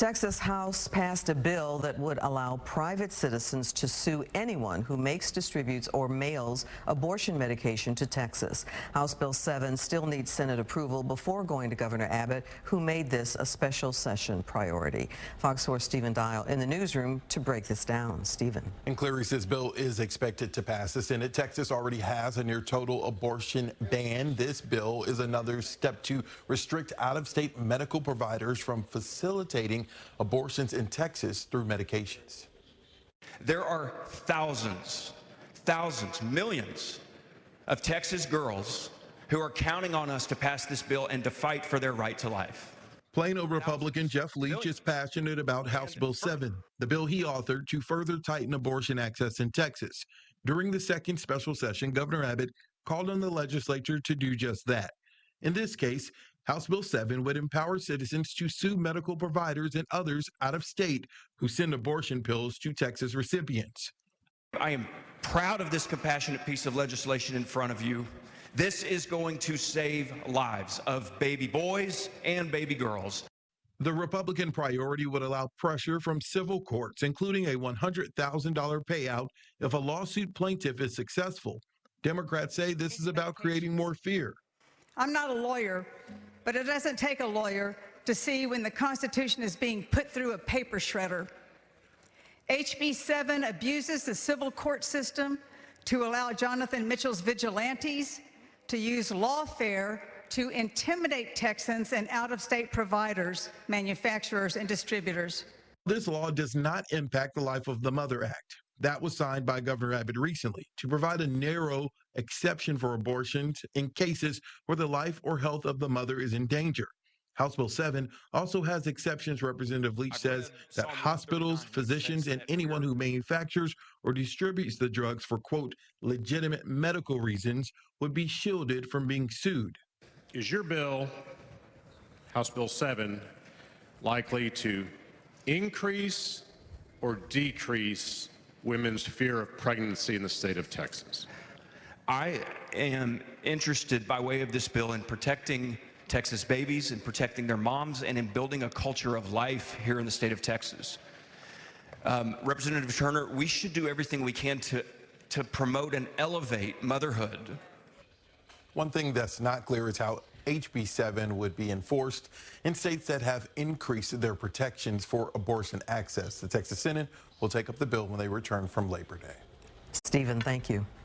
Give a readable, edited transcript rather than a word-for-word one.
Texas House passed a bill that would allow private citizens to sue anyone who makes, distributes, or mails abortion medication to Texas. House Bill 7 still needs Senate approval before going to Governor Abbott, who made this a special session priority. Fox 4's Stephen Dial in the newsroom to break this down. Stephen. And Clary says bill is expected to pass the Senate. Texas already has a near total abortion ban. This bill is another step to restrict out-of-state medical providers from facilitating abortions in Texas through medications. There are thousands, millions of Texas girls who are counting on us to pass this bill and to fight for their right to life. Plano Republican Jeff Leach is passionate about House Bill 7, the bill he authored to further tighten abortion access in Texas. During the second special session, Governor Abbott called on the legislature to do just that. In this case, House Bill 7 would empower citizens to sue medical providers and others out of state who send abortion pills to Texas recipients. I am proud of this compassionate piece of legislation in front of you. This is going to save lives of baby boys and baby girls. The Republican priority would allow pressure from civil courts, including a $100,000 payout if a lawsuit plaintiff is successful. Democrats say this is about creating more fear. I'm not a lawyer, but it doesn't take a lawyer to see when the Constitution is being put through a paper shredder. HB 7 abuses the civil court system to allow Jonathan Mitchell's vigilantes to use lawfare to intimidate Texans and out-of-state providers, manufacturers, and distributors. This law does not impact the Life of the Mother Act. That was signed by Governor Abbott recently to provide a narrow exception for abortions in cases where the life or health of the mother is in danger. House Bill 7 also has exceptions. Representative Leach says that hospitals, physicians, and anyone who manufactures or distributes the drugs for, quote, legitimate medical reasons would be shielded from being sued. Is your bill, House Bill 7, likely to increase or decrease women's fear of pregnancy in the state of Texas? I am interested, by way of this bill, in protecting Texas babies and protecting their moms and in building a culture of life here in the state of Texas. Representative Turner, we should do everything we can to promote and elevate motherhood. One thing that's not clear is how HB 7 would be enforced in states that have increased their protections for abortion access. The Texas Senate will take up the bill when they return from Labor Day. Stephen, thank you.